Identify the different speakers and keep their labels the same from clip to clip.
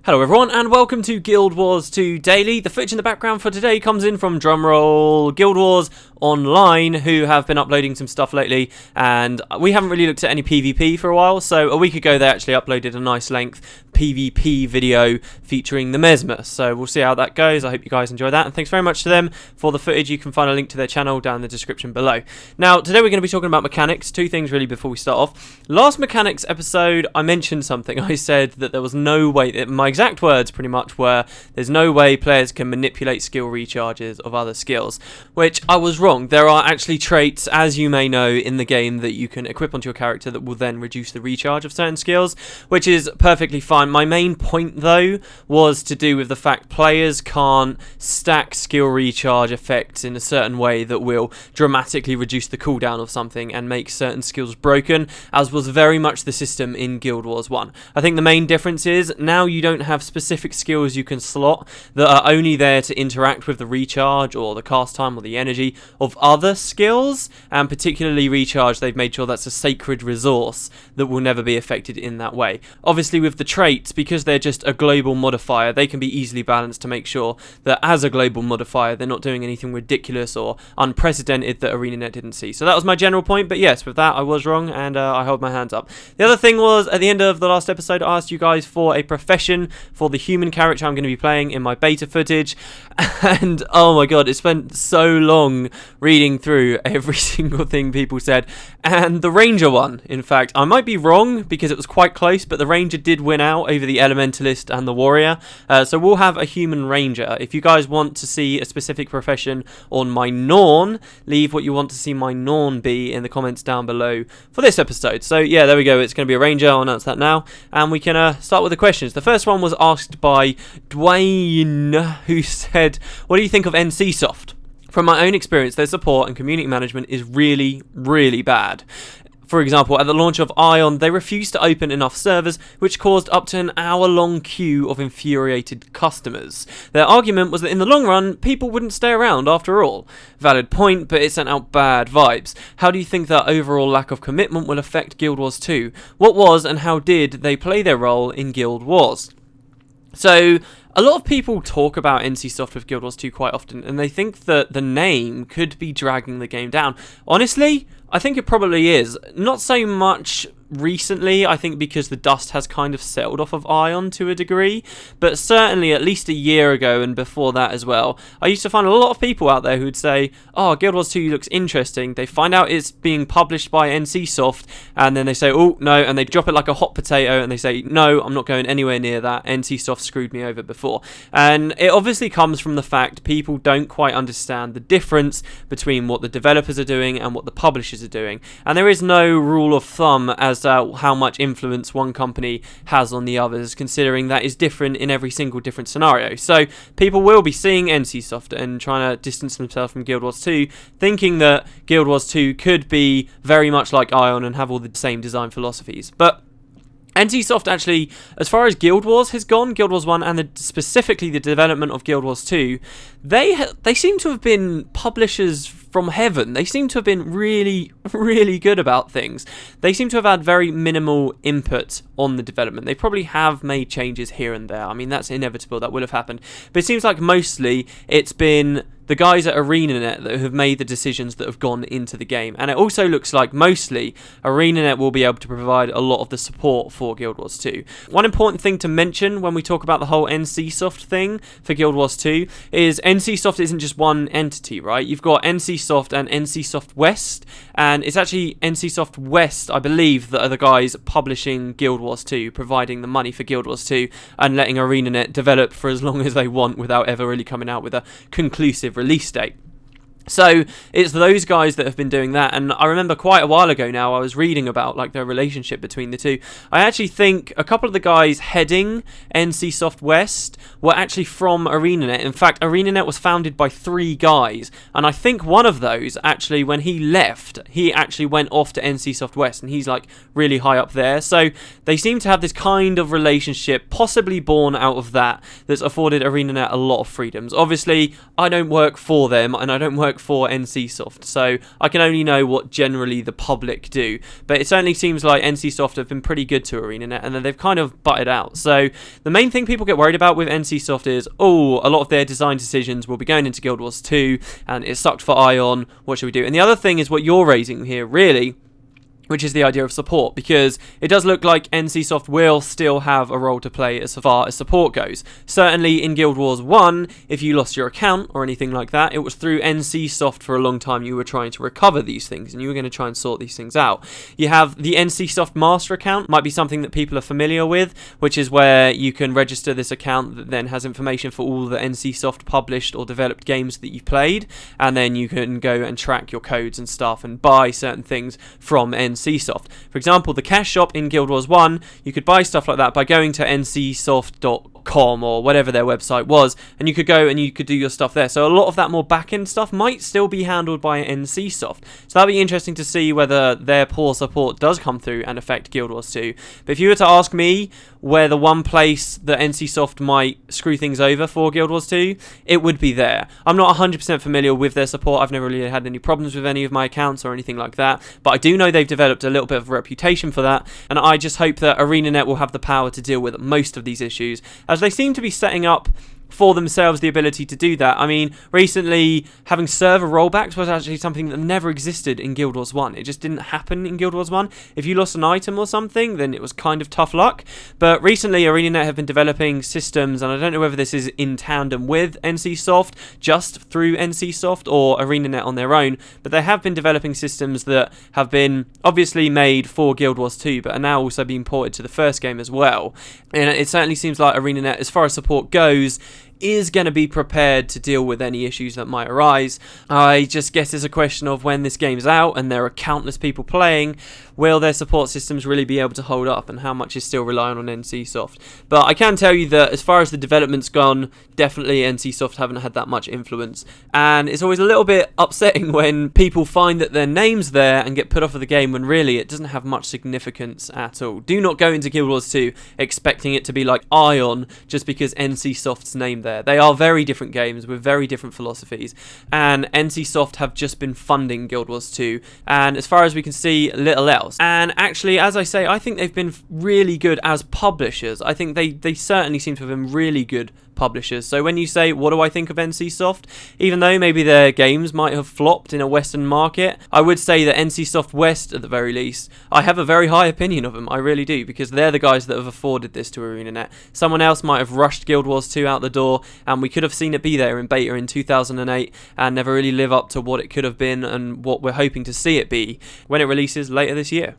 Speaker 1: Hello everyone and welcome to Guild Wars 2 Daily. The footage in the background for today comes in from drumroll Guild Wars Online, who have been uploading some stuff lately, and we haven't really looked at any PvP for a while. So a week ago they actually uploaded a nice length PvP video featuring the Mesmer, so we'll see how that goes. I hope you guys enjoy that, and thanks very much to them for the footage. You can find a link to their channel down in the description below. Now today we're going to be talking about mechanics. Two things really before we start off. Last mechanics episode I mentioned something. I said that there was no way, my exact words pretty much were, there's no way players can manipulate skill recharges of other skills, which I was wrong. There are actually traits, as you may know, in the game that you can equip onto your character that will then reduce the recharge of certain skills, which is perfectly fine. My main point though was to do with the fact players can't stack skill recharge effects in a certain way that will dramatically reduce the cooldown of something and make certain skills broken, as was very much the system in Guild Wars 1. I think the main difference is now you don't have specific skills you can slot that are only there to interact with the recharge or the cast time or the energy of other skills, and particularly recharge, they've made sure that's a sacred resource that will never be affected in that way. Obviously with the traits, because they're just a global modifier, they can be easily balanced to make sure that as a global modifier they're not doing anything ridiculous or unprecedented that ArenaNet didn't see. So that was my general point, but yes, with that I was wrong, and I hold my hands up. The other thing was, at the end of the last episode I asked you guys for a profession for the human character I'm going to be playing in my beta footage, and oh my god, it spent so long reading through every single thing people said, and the ranger one, in fact, I might be wrong because it was quite close, but the ranger did win out over the elementalist and the warrior, so we'll have a human ranger. If you guys want to see a specific profession on my Norn, leave what you want to see my Norn be in the comments down below for this episode. So yeah, there we go, it's going to be a ranger. I'll announce that now, and we can start with the questions. The first one was asked by Dwayne, who said, what do you think of NCSoft? From my own experience, their support and community management is really, really bad. For example, at the launch of Ion, they refused to open enough servers, which caused up to an hour-long queue of infuriated customers. Their argument was that in the long run, people wouldn't stay around after all. Valid point, but it sent out bad vibes. How do you think that overall lack of commitment will affect Guild Wars 2? What was and how did they play their role in Guild Wars? So, a lot of people talk about NCSoft with Guild Wars 2 quite often, and they think that the name could be dragging the game down. Honestly, I think it probably is. Not so much recently, I think, because the dust has kind of settled off of Ion to a degree, but certainly at least a year ago and before that as well, I used to find a lot of people out there who'd say, oh, Guild Wars 2 looks interesting. They find out it's being published by NCSoft, and then they say, oh, no, and they drop it like a hot potato, and they say, no, I'm not going anywhere near that. NCSoft screwed me over before. And it obviously comes from the fact people don't quite understand the difference between what the developers are doing and what the publishers are doing. And there is no rule of thumb as to how much influence one company has on the others, considering that is different in every single different scenario. So people will be seeing NCSoft and trying to distance themselves from Guild Wars 2, thinking that Guild Wars 2 could be very much like Ion and have all the same design philosophies. But NCSoft actually, as far as Guild Wars has gone, Guild Wars 1 and specifically the development of Guild Wars 2, they seem to have been publishers from heaven. They seem to have been really, really good about things. They seem to have had very minimal input on the development. They probably have made changes here and there. I mean, that's inevitable. That will have happened. But it seems like mostly it's been the guys at ArenaNet that have made the decisions that have gone into the game. And it also looks like mostly ArenaNet will be able to provide a lot of the support for Guild Wars 2. One important thing to mention when we talk about the whole NCSoft thing for Guild Wars 2 is NCSoft isn't just one entity, right? You've got NCSoft and NCSoft West, and it's actually NCSoft West, I believe, that are the guys publishing Guild Wars 2, providing the money for Guild Wars 2 and letting ArenaNet develop for as long as they want without ever really coming out with a conclusive release date. So it's those guys that have been doing that, and I remember quite a while ago now I was reading about like their relationship between the two. I actually think a couple of the guys heading NCSoft West were actually from ArenaNet. In fact, ArenaNet was founded by 3 guys, and I think one of those actually, when he left, he actually went off to NCSoft West, and he's like really high up there. So they seem to have this kind of relationship, possibly born out of that, that's afforded ArenaNet a lot of freedoms. Obviously, I don't work for them, and I don't work work for NCSoft, so I can only know what generally the public do. But it certainly seems like NCSoft have been pretty good to ArenaNet, and then they've kind of butted out. So the main thing people get worried about with NCSoft is, a lot of their design decisions will be going into Guild Wars 2, and it sucked for Ion. What should we do? And the other thing is what you're raising here, really, which is the idea of support, because it does look like NCSoft will still have a role to play as far as support goes. Certainly in Guild Wars 1, if you lost your account or anything like that, it was through NCSoft for a long time you were trying to recover these things, and you were going to try and sort these things out. You have the NCSoft Master account, might be something that people are familiar with, which is where you can register this account that then has information for all the NCSoft published or developed games that you've played, and then you can go and track your codes and stuff and buy certain things from NCSoft. For example, the cash shop in Guild Wars 1, you could buy stuff like that by going to ncsoft.com or whatever their website was, and you could go and you could do your stuff there. So a lot of that more back-end stuff might still be handled by NCSoft. So that'll be interesting to see whether their poor support does come through and affect Guild Wars 2. But if you were to ask me where the one place that NCSoft might screw things over for Guild Wars 2, it would be there. I'm not 100% familiar with their support. I've never really had any problems with any of my accounts or anything like that, but I do know they've developed a little bit of a reputation for that, and I just hope that ArenaNet will have the power to deal with most of these issues, as they seem to be setting up for themselves the ability to do that. I mean, recently having server rollbacks was actually something that never existed in Guild Wars 1. It just didn't happen in Guild Wars 1. If you lost an item or something, then it was kind of tough luck. But recently ArenaNet have been developing systems, and I don't know whether this is in tandem with NCSoft, just through NCSoft, or ArenaNet on their own, but they have been developing systems that have been obviously made for Guild Wars 2, but are now also being ported to the first game as well. And it certainly seems like ArenaNet, as far as support goes, is going to be prepared to deal with any issues that might arise. I just guess it's a question of when this game's out and there are countless people playing, will their support systems really be able to hold up, and how much is still relying on NCSoft. But I can tell you that as far as the development's gone, definitely NCSoft haven't had that much influence, and it's always a little bit upsetting when people find that their name's there and get put off of the game when really it doesn't have much significance at all. Do not go into Guild Wars 2 expecting it to be like Ion just because NCSoft's name there. They are very different games with very different philosophies, and NCSoft have just been funding Guild Wars 2, and as far as we can see, little else. And actually, as I say, I think they've been really good as publishers. I think they certainly seem to have been really good publishers. So when you say, what do I think of NCSoft? Even though maybe their games might have flopped in a Western market, I would say that NCSoft West, at the very least, I have a very high opinion of them. I really do, because they're the guys that have afforded this to ArenaNet. Someone else might have rushed Guild Wars 2 out the door, and we could have seen it be there in beta in 2008 and never really live up to what it could have been and what we're hoping to see it be when it releases later this year.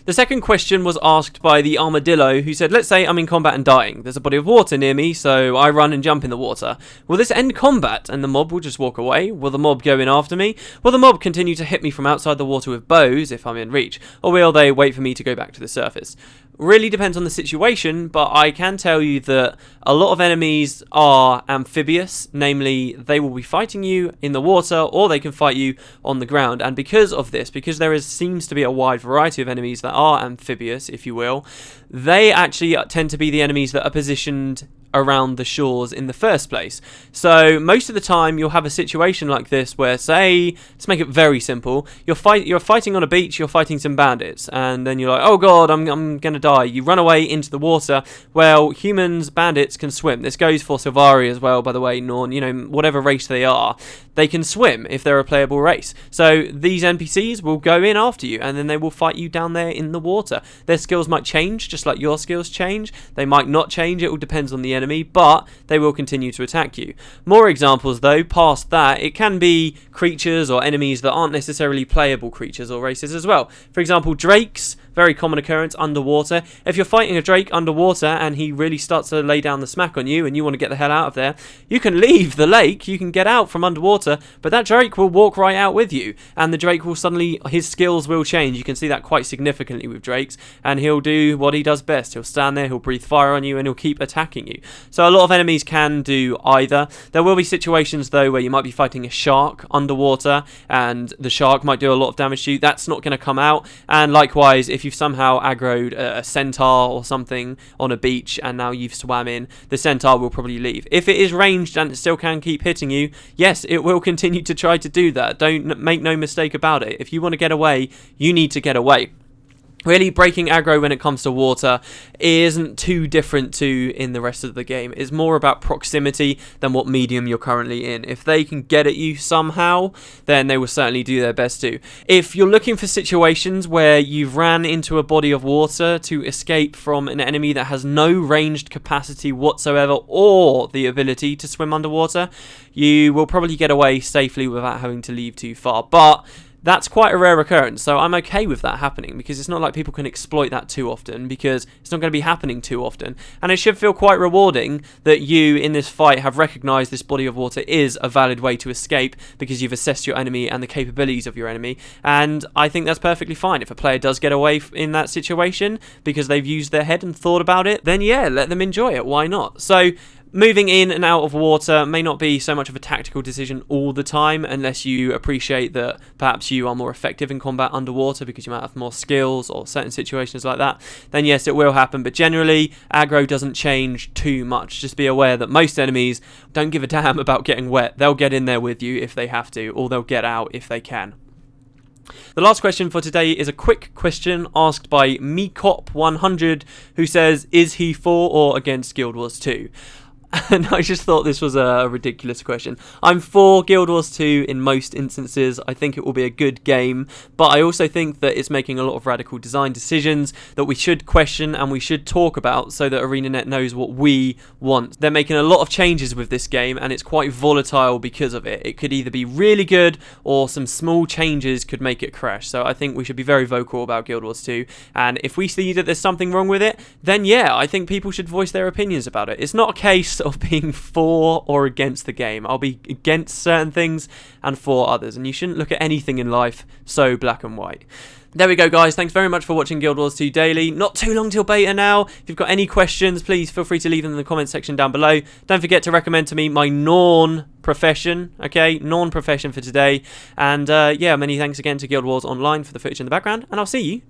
Speaker 1: The second question was asked by the Armadillo, who said, let's say I'm in combat and dying. There's a body of water near me, so I run and jump in the water. Will this end combat and the mob will just walk away? Will the mob go in after me? Will the mob continue to hit me from outside the water with bows if I'm in reach? Or will they wait for me to go back to the surface? Really depends on the situation, but I can tell you that a lot of enemies are amphibious, namely they will be fighting you in the water or they can fight you on the ground. And because of this, because seems to be a wide variety of enemies that are amphibious, if you will, they actually tend to be the enemies that are positioned around the shores in the first place. So most of the time you'll have a situation like this where, say, let's make it very simple, you're fighting on a beach, you're fighting some bandits, and then you're like, oh god, I'm gonna die. You run away into the water. Well, humans, bandits can swim. This goes for Sylvari as well, by the way, Norn, whatever race they are, they can swim if they're a playable race. So these NPCs will go in after you, and then they will fight you down there in the water. Their skills might change, just like your skills change. They might not change, it all depends on the enemy, but they will continue to attack you. More examples though, past that, it can be creatures or enemies that aren't necessarily playable creatures or races as well. For example, drakes, very common occurrence underwater. If you're fighting a drake underwater and he really starts to lay down the smack on you and you want to get the hell out of there, you can leave the lake, you can get out from underwater, but that drake will walk right out with you, and the drake will suddenly, his skills will change. You can see that quite significantly with drakes, and he'll do what he does best. He'll stand there, he'll breathe fire on you, and he'll keep attacking you. So a lot of enemies can do either. There will be situations though where you might be fighting a shark underwater and the shark might do a lot of damage to you. That's not going to come out. And likewise, if if you've somehow aggroed a centaur or something on a beach and now you've swam in, the centaur will probably leave. If it is ranged and it still can keep hitting you, yes, it will continue to try to do that. Don't make no mistake about it. If you want to get away, you need to get away. Really, breaking aggro when it comes to water isn't too different to in the rest of the game. It's more about proximity than what medium you're currently in. If they can get at you somehow, then they will certainly do their best to. If you're looking for situations where you've ran into a body of water to escape from an enemy that has no ranged capacity whatsoever or the ability to swim underwater, you will probably get away safely without having to leave too far. But that's quite a rare occurrence, so I'm okay with that happening, because it's not like people can exploit that too often, because it's not going to be happening too often. And it should feel quite rewarding that you, in this fight, have recognised this body of water is a valid way to escape, because you've assessed your enemy and the capabilities of your enemy. And I think that's perfectly fine. If a player does get away in that situation because they've used their head and thought about it, then yeah, let them enjoy it. Why not? So moving in and out of water may not be so much of a tactical decision all the time, unless you appreciate that perhaps you are more effective in combat underwater because you might have more skills or certain situations like that. Then yes, it will happen, but generally aggro doesn't change too much. Just be aware that most enemies don't give a damn about getting wet. They'll get in there with you if they have to, or they'll get out if they can. The last question for today is a quick question asked by Meecop100, who says, is he for or against Guild Wars 2? And I just thought this was a ridiculous question. I'm for Guild Wars 2 in most instances. I think it will be a good game, but I also think that it's making a lot of radical design decisions that we should question and we should talk about so that ArenaNet knows what we want. They're making a lot of changes with this game and it's quite volatile because of it. It could either be really good or some small changes could make it crash. So I think we should be very vocal about Guild Wars 2, and if we see that there's something wrong with it, then yeah, I think people should voice their opinions about it. It's not a case of being for or against the game. I'll be against certain things and for others, and you shouldn't look at anything in life so black and white. There we go, guys. Thanks very much for watching Guild Wars 2 Daily. Not too long till beta now. If you've got any questions, please feel free to leave them in the comment section down below. Don't forget to recommend to me my Norn profession, okay? Norn profession for today. And yeah, many thanks again to Guild Wars Online for the footage in the background, and I'll see you